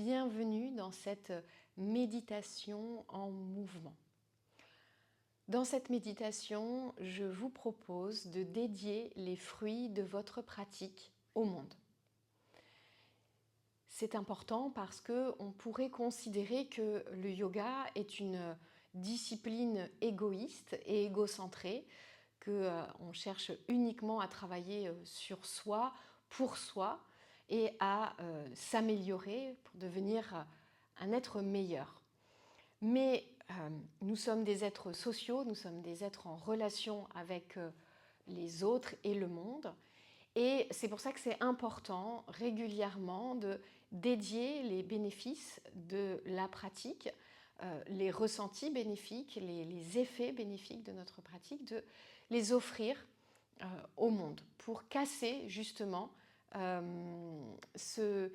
bienvenue dans cette méditation en mouvement. Dans cette méditation, je vous propose de dédier les fruits de votre pratique au monde. C'est important parce qu'on pourrait considérer que le yoga est une discipline égoïste et égocentrée, qu'on cherche uniquement à travailler sur soi, pour soi, et à s'améliorer pour devenir un être meilleur. Mais nous sommes des êtres sociaux, nous sommes des êtres en relation avec les autres et le monde. Et c'est pour ça que c'est important régulièrement de dédier les bénéfices de la pratique, les ressentis bénéfiques, les effets bénéfiques de notre pratique, de les offrir au monde pour casser justement cet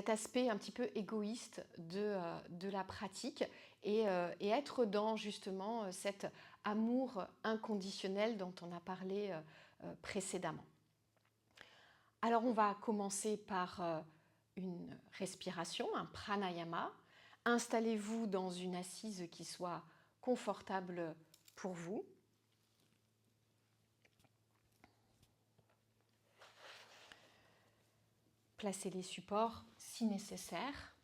aspect un petit peu égoïste de la pratique et être dans justement cet amour inconditionnel dont on a parlé précédemment. Alors on va commencer par une respiration, un pranayama. Installez-vous dans une assise qui soit confortable pour vous. Placez les supports si nécessaire,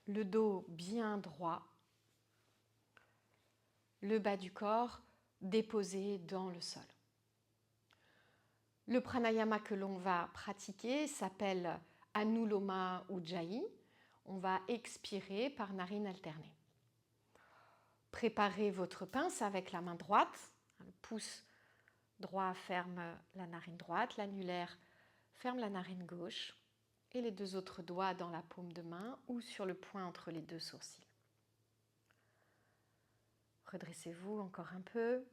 le dos bien droit, le bas du corps déposé dans le sol. Le pranayama que l'on va pratiquer s'appelle Anuloma Ujjayi. On va expirer par narine alternée. Préparez votre pince avec la main droite. Le pouce droit ferme la narine droite, l'annulaire ferme la narine gauche et les deux autres doigts dans la paume de main ou sur le point entre les deux sourcils. Redressez-vous encore un peu.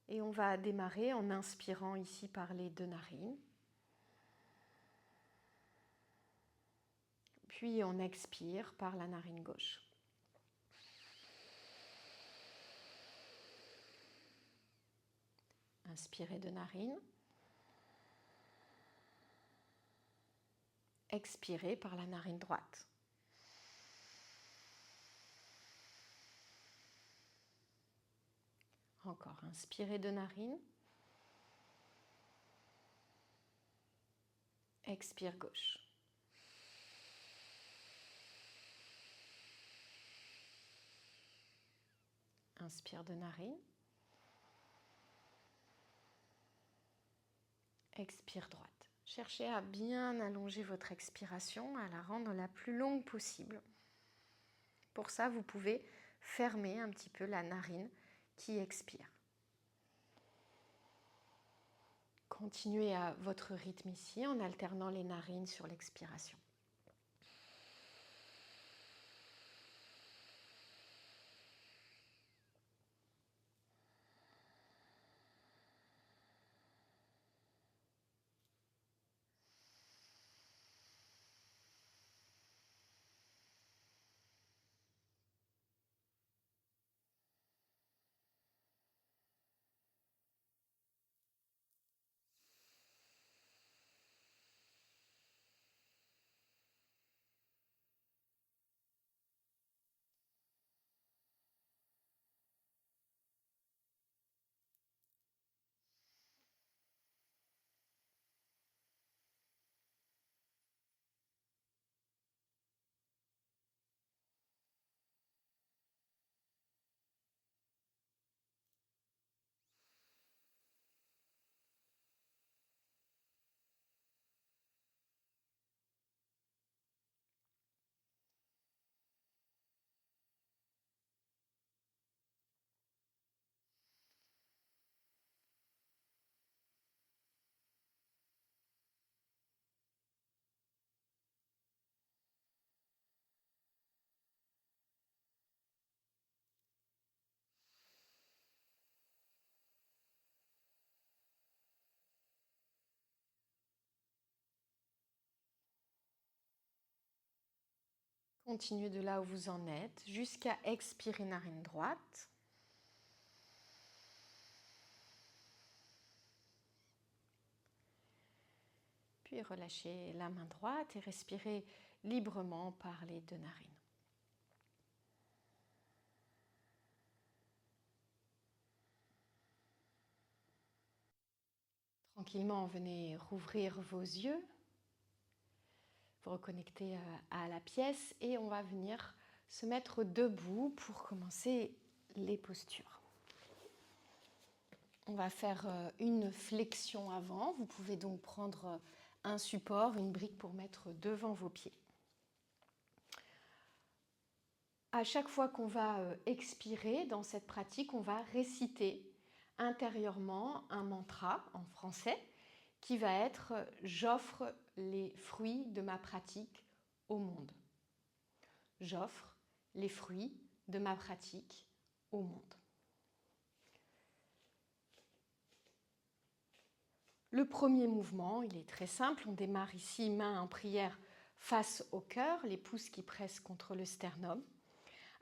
Et on va démarrer en inspirant ici par les deux narines. Puis on expire par la narine gauche. Inspirez de narine. Expirez par la narine droite. Encore, inspirez de narine. Expire gauche. Inspire de narine. Expire droite. Cherchez à bien allonger votre expiration, à la rendre la plus longue possible. Pour ça, vous pouvez fermer un petit peu la narine qui expire. Continuez à votre rythme ici en alternant les narines sur l'expiration. Continuez de là où vous en êtes jusqu'à expirer narine droite. Puis relâchez la main droite et respirez librement par les deux narines. Tranquillement, venez rouvrir vos yeux, vous reconnecter à la pièce et on va venir se mettre debout pour commencer les postures. On va faire une flexion avant. Vous pouvez donc prendre un support, une brique pour mettre devant vos pieds. À chaque fois qu'on va expirer dans cette pratique, on va réciter intérieurement un mantra en français qui va être « J'offre les fruits de ma pratique au monde ». J'offre les fruits de ma pratique au monde. Le premier mouvement, il est très simple. On démarre ici, main en prière face au cœur, les pouces qui pressent contre le sternum.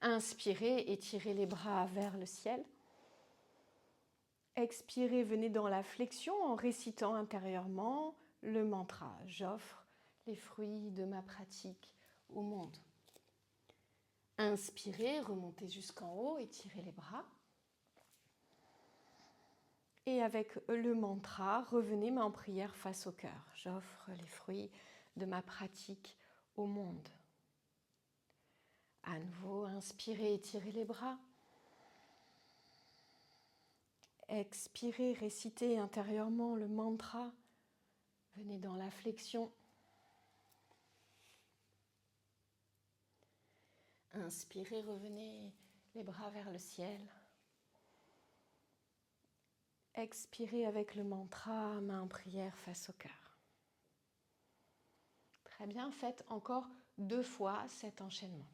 Inspirez, étirez les bras vers le ciel. Expirez, venez dans la flexion en récitant intérieurement le mantra « J'offre les fruits de ma pratique au monde ». Inspirez, remontez jusqu'en haut, étirez les bras. Et avec le mantra, revenez main en prière face au cœur. J'offre les fruits de ma pratique au monde. À nouveau, inspirez, étirez les bras. Expirez, récitez intérieurement le mantra. Venez dans la flexion. Inspirez, revenez les bras vers le ciel. Expirez avec le mantra, main en prière face au cœur. Très bien, faites encore 2 fois cet enchaînement.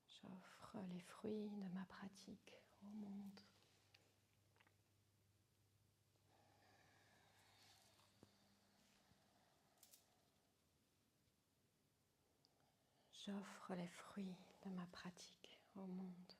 J'offre les fruits de ma pratique au monde. J'offre les fruits de ma pratique au monde.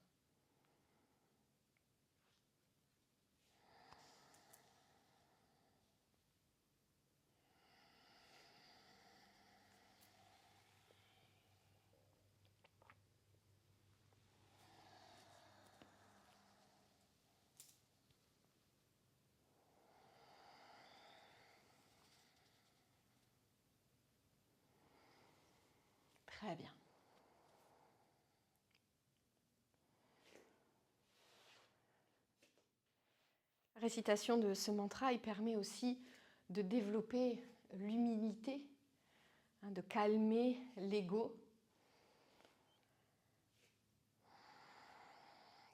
Très bien. La récitation de ce mantra, il permet aussi de développer l'humilité, de calmer l'ego,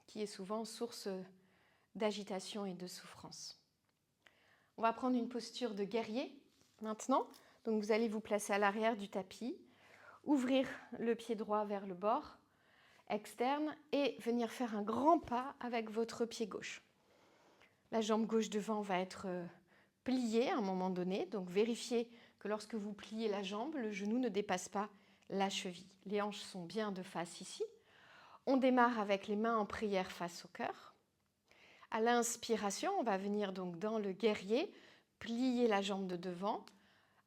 qui est souvent source d'agitation et de souffrance. On va prendre une posture de guerrier maintenant. Donc vous allez vous placer à l'arrière du tapis, ouvrir le pied droit vers le bord externe et venir faire un grand pas avec votre pied gauche. La jambe gauche devant va être pliée à un moment donné, donc vérifiez que lorsque vous pliez la jambe, le genou ne dépasse pas la cheville. Les hanches sont bien de face ici. On démarre avec les mains en prière face au cœur. À l'inspiration, on va venir donc dans le guerrier, plier la jambe de devant.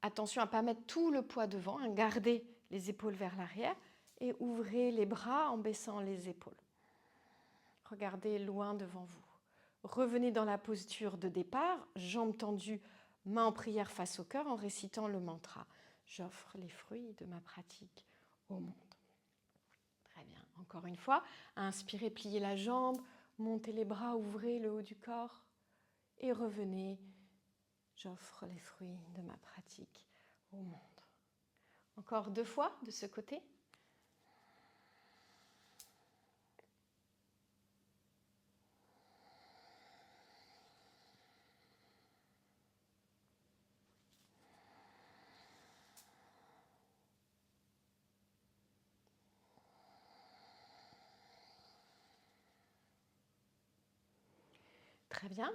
Attention à ne pas mettre tout le poids devant, gardez les épaules vers l'arrière et ouvrez les bras en baissant les épaules. Regardez loin devant vous. Revenez dans la posture de départ, jambes tendues, mains en prière face au cœur en récitant le mantra. J'offre les fruits de ma pratique au monde. Très bien. Encore une fois, inspirez, pliez la jambe, montez les bras, ouvrez le haut du corps et revenez. J'offre les fruits de ma pratique au monde. Encore 2 fois de ce côté. Très bien.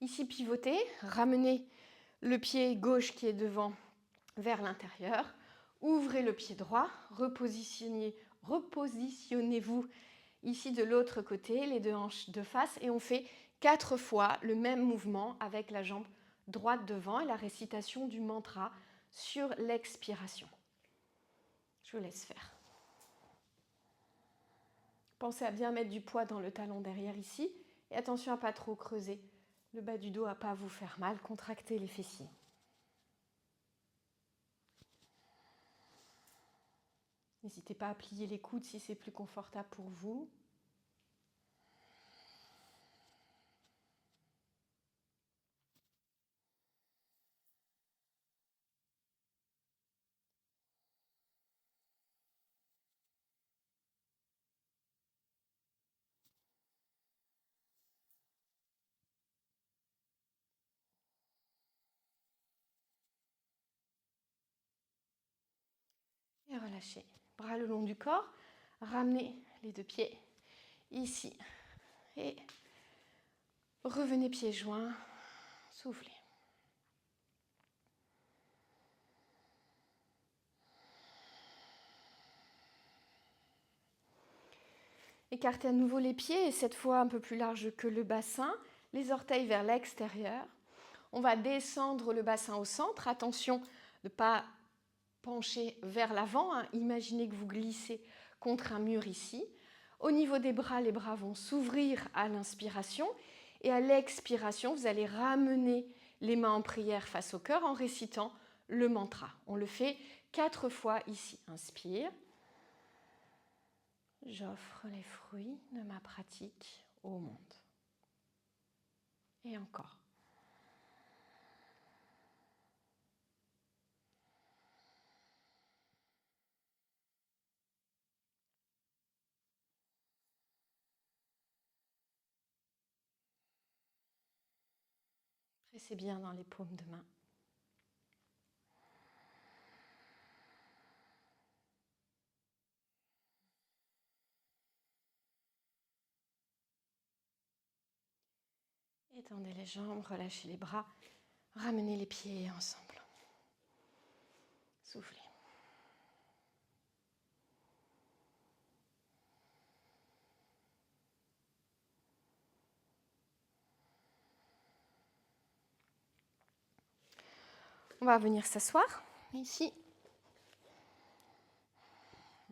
Ici, pivotez, ramenez le pied gauche qui est devant vers l'intérieur. Ouvrez le pied droit, repositionnez-vous ici de l'autre côté, les 2 hanches de face et on fait 4 fois le même mouvement avec la jambe droite devant et la récitation du mantra sur l'expiration. Je vous laisse faire. Pensez à bien mettre du poids dans le talon derrière ici et attention à ne pas trop creuser le bas du dos, à ne pas vous faire mal. Contractez les fessiers. N'hésitez pas à plier les coudes si c'est plus confortable pour vous. Et relâchez. Bras le long du corps. Ramenez les deux pieds ici. Et revenez pieds joints. Soufflez. Écartez à nouveau les pieds et cette fois un peu plus large que le bassin. Les orteils vers l'extérieur. On va descendre le bassin au centre. Attention de ne pas pencher vers l'avant. Imaginez que vous glissez contre un mur ici. Au niveau des bras, les bras vont s'ouvrir à l'inspiration. Et à l'expiration, vous allez ramener les mains en prière face au cœur en récitant le mantra. On le fait 4 fois ici. Inspire. J'offre les fruits de ma pratique au monde. Et encore. Pressez bien dans les paumes de main. Étendez les jambes, relâchez les bras, ramenez les pieds ensemble. Soufflez. On va venir s'asseoir ici.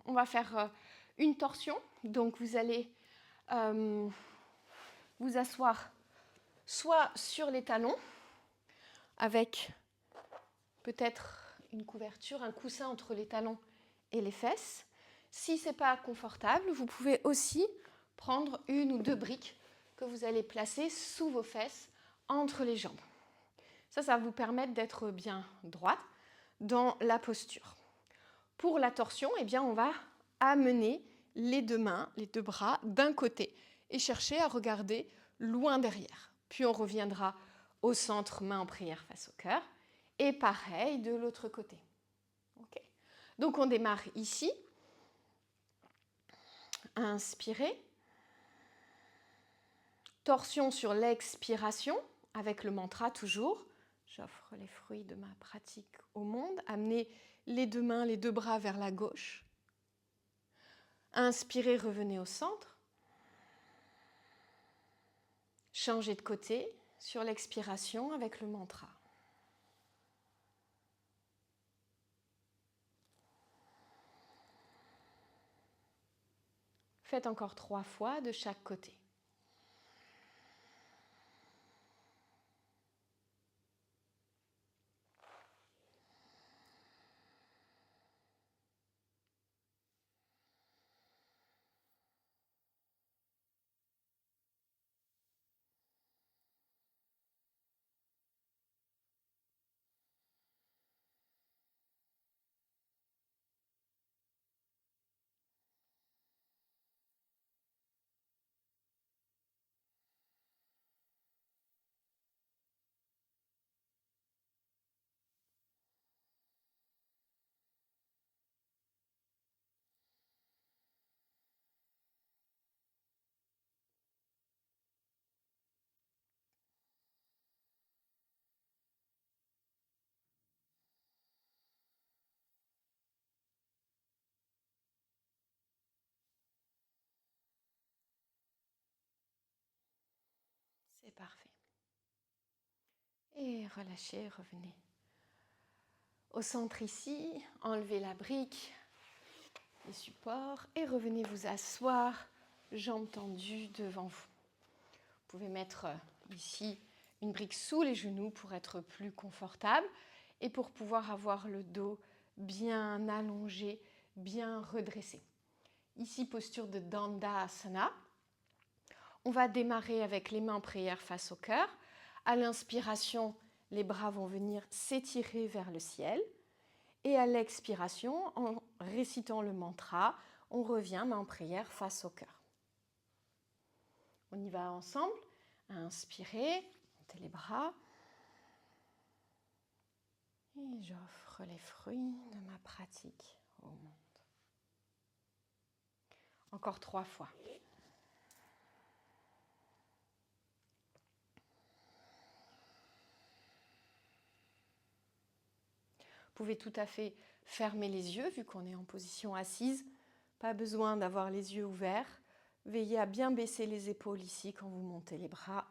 On va faire une torsion. Donc vous allez vous asseoir soit sur les talons avec peut-être une couverture, un coussin entre les talons et les fesses. Si ce n'est pas confortable, vous pouvez aussi prendre une ou deux briques que vous allez placer sous vos fesses entre les jambes. Ça va vous permettre d'être bien droite dans la posture. Pour la torsion, eh bien, on va amener les deux mains, les deux bras d'un côté et chercher à regarder loin derrière. Puis on reviendra au centre, main en prière face au cœur. Et pareil de l'autre côté. Okay. Donc on démarre ici. Inspirez. Torsion sur l'expiration avec le mantra toujours. J'offre les fruits de ma pratique au monde. Amenez les deux mains, les deux bras vers la gauche. Inspirez, revenez au centre. Changez de côté sur l'expiration avec le mantra. Faites encore 3 fois de chaque côté. Parfait. Et relâchez, revenez au centre ici, enlevez la brique, les supports et revenez vous asseoir, jambes tendues devant vous. Vous pouvez mettre ici une brique sous les genoux pour être plus confortable et pour pouvoir avoir le dos bien allongé, bien redressé. Ici, posture de Dandasana. On va démarrer avec les mains en prière face au cœur. À l'inspiration, les bras vont venir s'étirer vers le ciel. Et à l'expiration, en récitant le mantra, on revient main en prière face au cœur. On y va ensemble. Inspirez, montez les bras. Et j'offre les fruits de ma pratique au monde. Encore 3 fois. Vous pouvez tout à fait fermer les yeux vu qu'on est en position assise. Pas besoin d'avoir les yeux ouverts. Veillez à bien baisser les épaules ici quand vous montez les bras.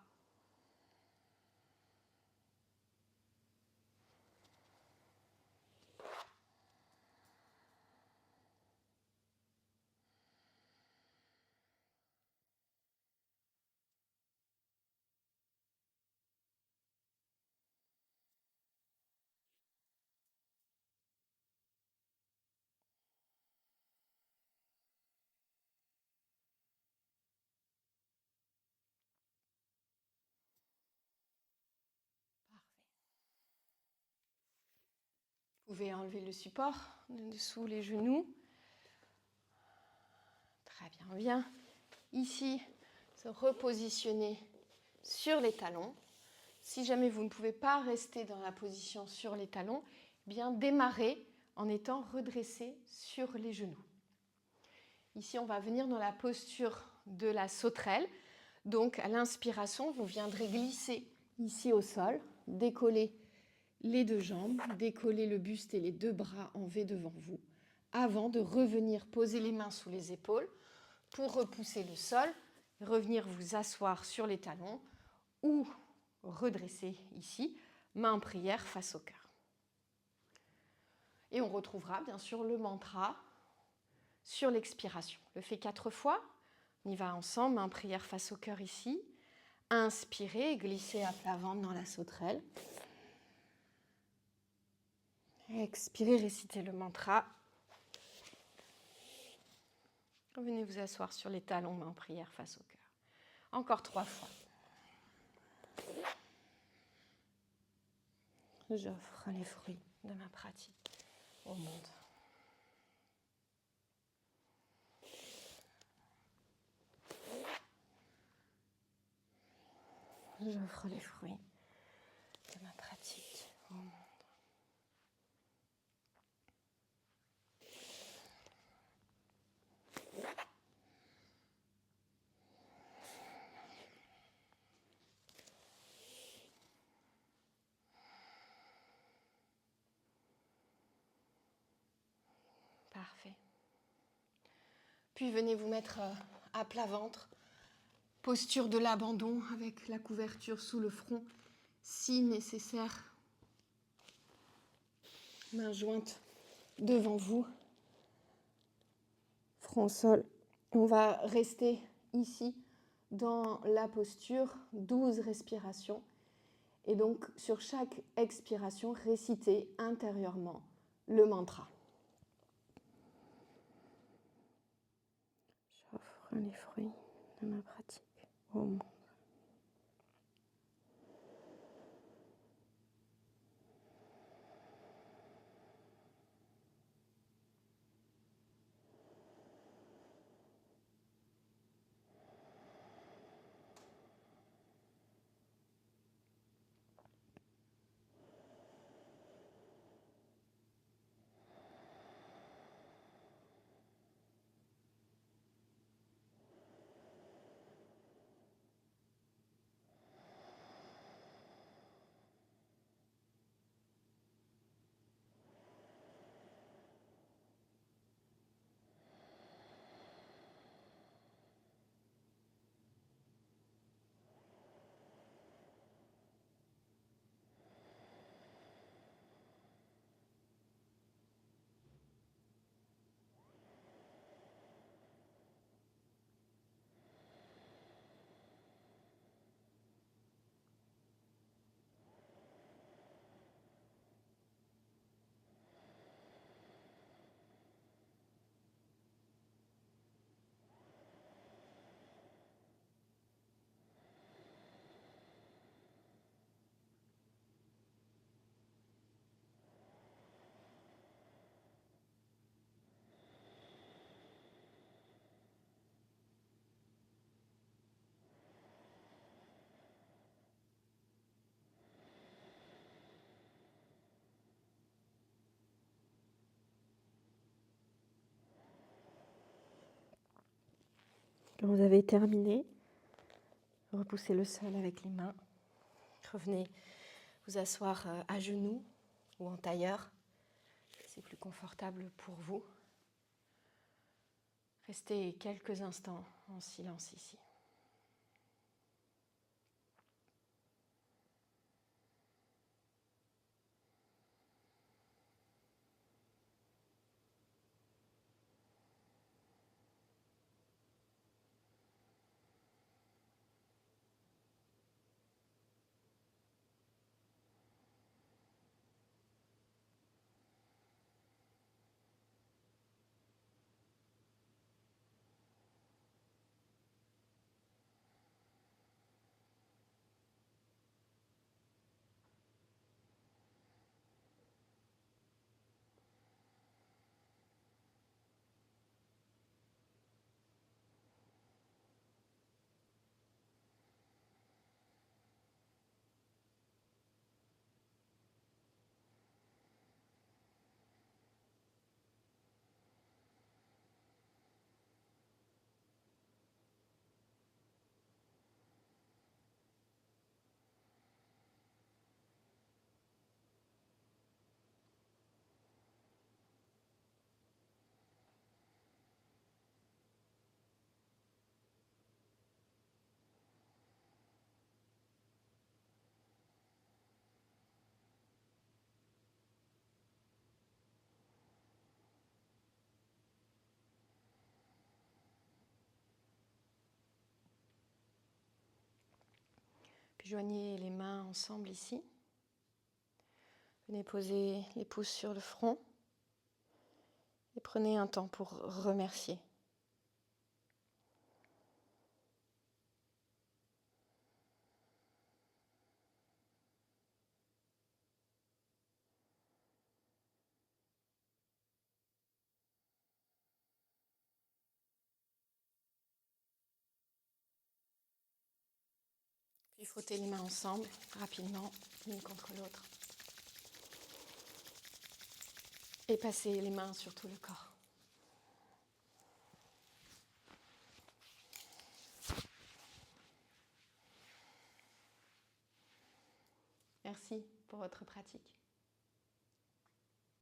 Vous pouvez enlever le support dessous les genoux. Très bien, on vient ici se repositionner sur les talons. Si jamais vous ne pouvez pas rester dans la position sur les talons, bien démarrer en étant redressé sur les genoux. Ici, on va venir dans la posture de la sauterelle. Donc, à l'inspiration, vous viendrez glisser ici au sol, décoller les 2 jambes, décoller le buste et les 2 bras en V devant vous, avant de revenir poser les mains sous les épaules pour repousser le sol, revenir vous asseoir sur les talons ou redresser ici, main en prière face au cœur. Et on retrouvera bien sûr le mantra sur l'expiration. Le fait 4 fois. On y va ensemble, main en prière face au cœur ici. Inspirez, glissez à plat ventre dans la sauterelle. Expirez, récitez le mantra. Venez vous asseoir sur les talons, main en prière face au cœur. Encore 3 fois. J'offre les fruits de ma pratique au monde. J'offre les fruits de ma pratique au monde. Parfait. Puis venez vous mettre à plat ventre, posture de l'abandon avec la couverture sous le front, si nécessaire. Mains jointes devant vous, front au sol. On va rester ici dans la posture, 12 respirations. Et donc, sur chaque expiration, récitez intérieurement le mantra. J'offre les fruits de ma pratique au monde. Quand vous avez terminé, repoussez le sol avec les mains. Revenez vous asseoir à genoux ou en tailleur. C'est plus confortable pour vous. Restez quelques instants en silence ici. Puis joignez les mains ensemble ici. Venez poser les pouces sur le front et prenez un temps pour remercier. Puis frottez les mains ensemble, rapidement, l'une contre l'autre. Et passez les mains sur tout le corps. Merci pour votre pratique.